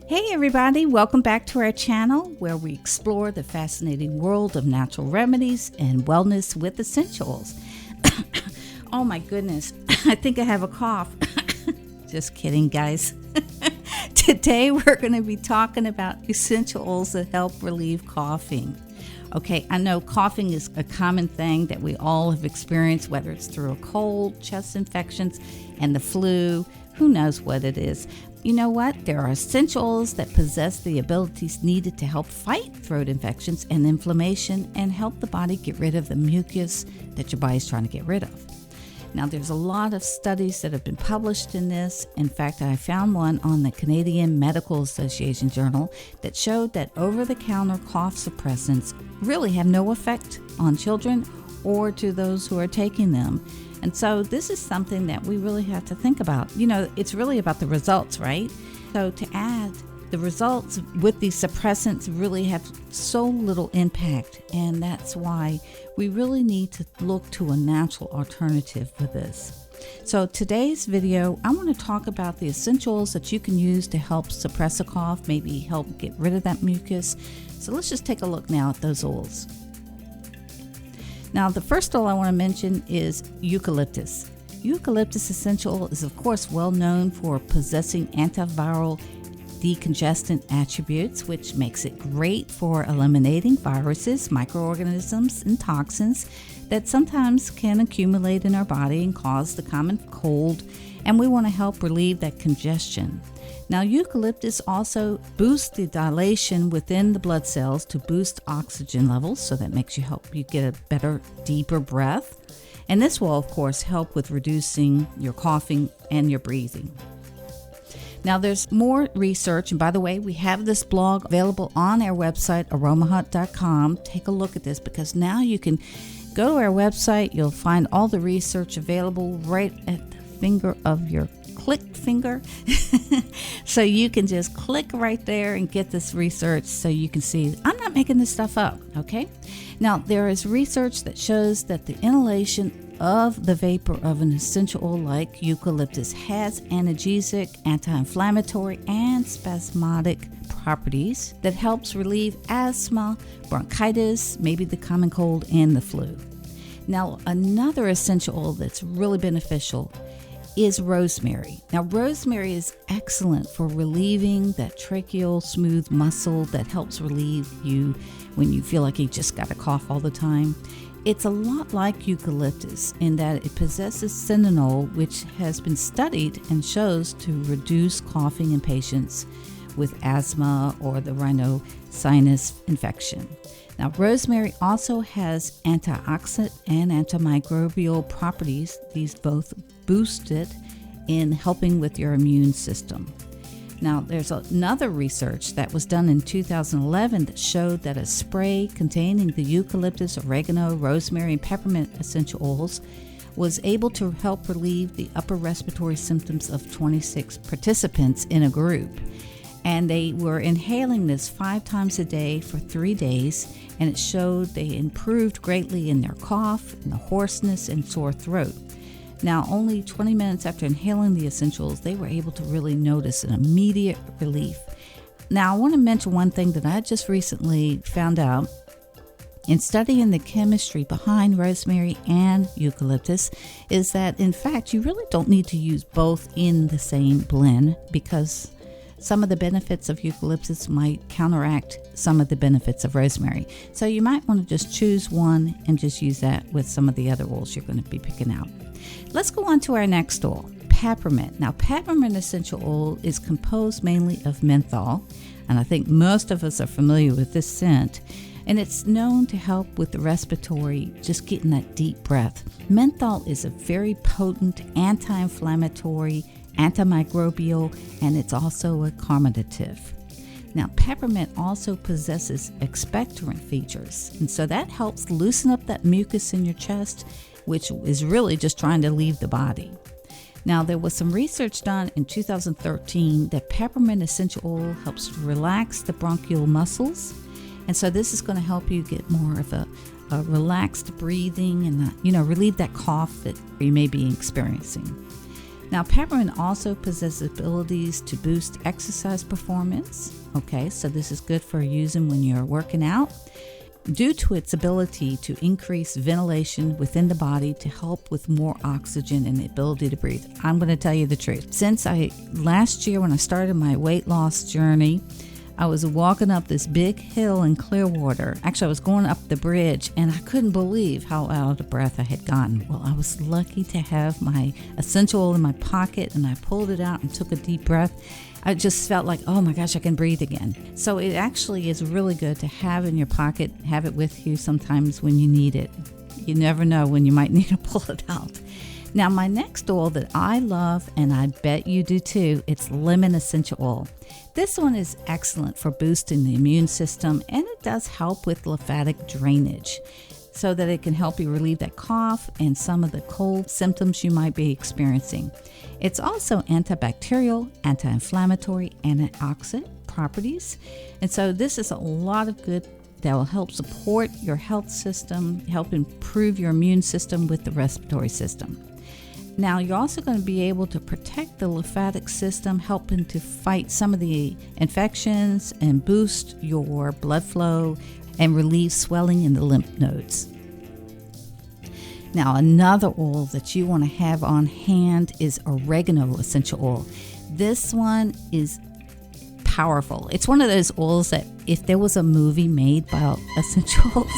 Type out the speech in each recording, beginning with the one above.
Hey everybody, welcome back to our channel where we explore the fascinating world of natural remedies and wellness with essentials. Oh my goodness, I think I have a cough. Just kidding, guys. Today we're going to be talking about essential oils that help relieve coughing. Okay, I know coughing is a common thing that we all have experienced, whether it's through a cold, chest infections, and the flu. Who knows what it is? You know what? There are essential oils that possess the abilities needed to help fight throat infections and inflammation and help the body get rid of the mucus that your body's trying to get rid of. Now, there's a lot of studies that have been published in this. In fact, I found one on the Canadian Medical Association Journal that showed that over-the-counter cough suppressants really have no effect on children or to those who are taking them. And so this is something that we really have to think about. You know, it's really about the results, right? So to add, the results with these suppressants really have so little impact, and that's why we really need to look to a natural alternative for this. So today's video, I want to talk about the essentials that you can use to help suppress a cough, maybe help get rid of that mucus. So let's just take a look now at those oils. Now, the first oil I want to mention is eucalyptus. Eucalyptus essential oil is, of course, well known for possessing antiviral decongestant attributes, which makes it great for eliminating viruses, microorganisms, and toxins that sometimes can accumulate in our body and cause the common cold, and we want to help relieve that congestion. Now, eucalyptus also boosts the dilation within the blood cells to boost oxygen levels, so that makes you help you get a better, deeper breath. And this will, of course, help with reducing your coughing and your breathing. Now, there's more research, and by the way, we have this blog available on our website, aromahut.com. Take a look at this, because now you can go to our website. You'll find all the research available right at the finger of your click finger. So you can just click right there and get this research so you can see I'm not making this stuff up, okay? Now, there is research that shows that the inhalation of the vapor of an essential oil like eucalyptus has analgesic, anti-inflammatory, and spasmodic properties that helps relieve asthma, bronchitis, maybe the common cold, and the flu. Now, another essential oil that's really beneficial is rosemary. Now, rosemary is excellent for relieving that tracheal smooth muscle that helps relieve you when you feel like you just got a cough all the time. It's a lot like eucalyptus in that it possesses synonol, which has been studied and shows to reduce coughing in patients with asthma or the rhinosinus infection. Now, rosemary also has antioxidant and antimicrobial properties. These both boost it in helping with your immune system. Now, there's another research that was done in 2011 that showed that a spray containing the eucalyptus, oregano, rosemary, and peppermint essential oils was able to help relieve the upper respiratory symptoms of 26 participants in a group. And they were inhaling this 5 times a day for 3 days, and it showed they improved greatly in their cough, and the hoarseness, and sore throat. Now, only 20 minutes after inhaling the essentials, they were able to really notice an immediate relief. Now, I want to mention one thing that I just recently found out. In studying the chemistry behind rosemary and eucalyptus is that, in fact, you really don't need to use both in the same blend, because some of the benefits of eucalyptus might counteract some of the benefits of rosemary. So you might want to just choose one and just use that with some of the other oils you're going to be picking out. Let's go on to our next oil, peppermint. Now, peppermint essential oil is composed mainly of menthol, and I think most of us are familiar with this scent, and it's known to help with the respiratory, just getting that deep breath. Menthol is a very potent anti-inflammatory, antimicrobial, and it's also a carminative. Now, peppermint also possesses expectorant features, and so that helps loosen up that mucus in your chest, which is really just trying to leave the body. Now, there was some research done in 2013 that peppermint essential oil helps relax the bronchial muscles, and so this is going to help you get more of a relaxed breathing and relieve that cough that you may be experiencing. Now, peppermint also possesses abilities to boost exercise performance. Okay, so this is good for using when you're working out, due to its ability to increase ventilation within the body to help with more oxygen and the ability to breathe. I'm going to tell you the truth. Since last year when I started my weight loss journey, I was walking up this big hill in Clearwater. Actually, I was going up the bridge, and I couldn't believe how out of breath I had gotten. Well, I was lucky to have my essential oil in my pocket, and I pulled it out and took a deep breath. I just felt like, oh my gosh, I can breathe again. So it actually is really good to have in your pocket, have it with you sometimes when you need it. You never know when you might need to pull it out. Now, my next oil that I love, and I bet you do too, it's lemon essential oil. This one is excellent for boosting the immune system, and it does help with lymphatic drainage so that it can help you relieve that cough and some of the cold symptoms you might be experiencing. It's also antibacterial, anti-inflammatory, antioxidant properties. And so this is a lot of good that will help support your health system, help improve your immune system with the respiratory system. Now, you're also going to be able to protect the lymphatic system, helping to fight some of the infections and boost your blood flow and relieve swelling in the lymph nodes. Now, another oil that you want to have on hand is oregano essential oil. This one is powerful. It's one of those oils that if there was a movie made about essentials,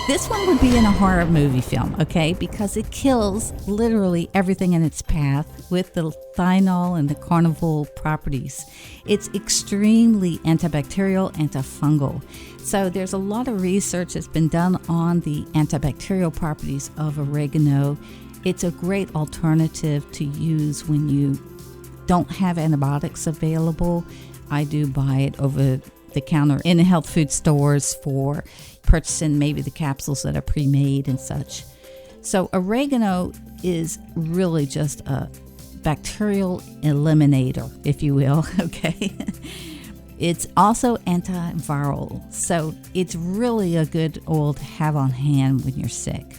this one would be in a horror movie film, okay? Because it kills literally everything in its path with the thionyl and the carnival properties. It's extremely antibacterial, antifungal. So there's a lot of research that's been done on the antibacterial properties of oregano. It's a great alternative to use when you don't have antibiotics available. I do buy it over the counter in the health food stores for purchasing maybe the capsules that are pre-made and such. So oregano is really just a bacterial eliminator, if you will, okay? It's also antiviral, so it's really a good oil to have on hand when you're sick.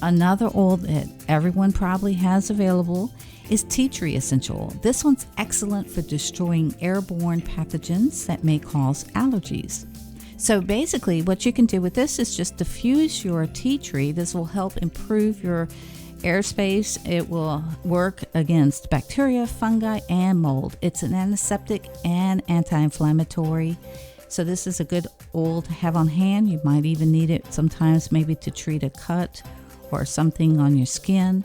Another oil that everyone probably has available is tea tree essential oil. This one's excellent for destroying airborne pathogens that may cause allergies. So basically what you can do with this is just diffuse your tea tree. This will help improve your airspace. It will work against bacteria, fungi, and mold. It's an antiseptic and anti-inflammatory. So this is a good oil to have on hand. You might even need it sometimes maybe to treat a cut or something on your skin.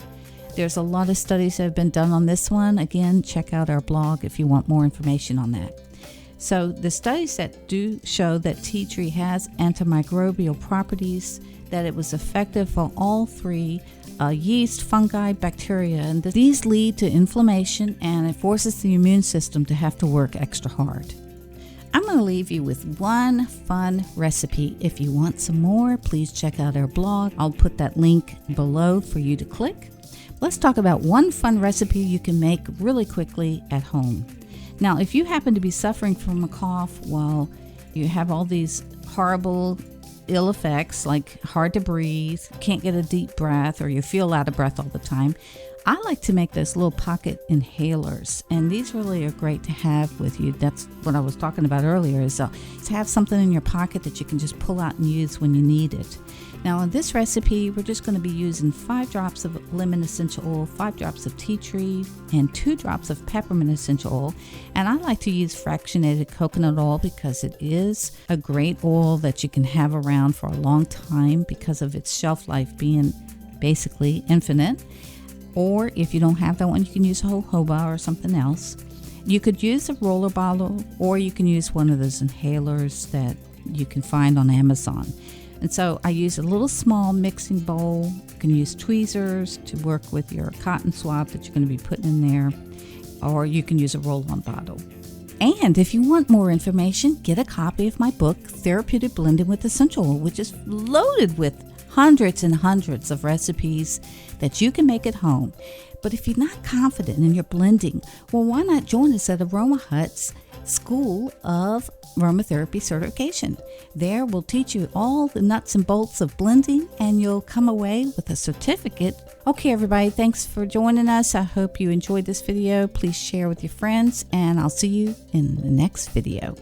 There's a lot of studies that have been done on this one. Again, check out our blog if you want more information on that. So the studies that do show that tea tree has antimicrobial properties, that it was effective for all three yeast, fungi, bacteria, and these lead to inflammation, and it forces the immune system to have to work extra hard. I'm going to leave you with one fun recipe. If you want some more, please check out our blog. I'll put that link below for you to click. Let's talk about one fun recipe you can make really quickly at home. Now, if you happen to be suffering from a cough while you have all these horrible ill effects like hard to breathe, can't get a deep breath, or you feel out of breath all the time, I like to make those little pocket inhalers, and these really are great to have with you. That's what I was talking about earlier, is to have something in your pocket that you can just pull out and use when you need it. Now in this recipe, we're just going to be using 5 drops of lemon essential oil, 5 drops of tea tree, and 2 drops of peppermint essential oil. And I like to use fractionated coconut oil because it is a great oil that you can have around for a long time because of its shelf life being basically infinite. Or if you don't have that one, you can use jojoba or something else. You could use a roller bottle, or you can use one of those inhalers that you can find on Amazon. And so I use a little small mixing bowl. You can use tweezers to work with your cotton swab that you're going to be putting in there, or you can use a roll-on bottle. And if you want more information, get a copy of my book, Therapeutic Blending with Essential Oil, which is loaded with hundreds and hundreds of recipes that you can make at home. But if you're not confident in your blending, well, why not join us at Aroma Huts School of Aromatherapy certification. There we'll teach you all the nuts and bolts of blending, and you'll come away with a certificate. Okay, everybody, thanks for joining us. I hope you enjoyed this video. Please share with your friends, and I'll see you in the next video.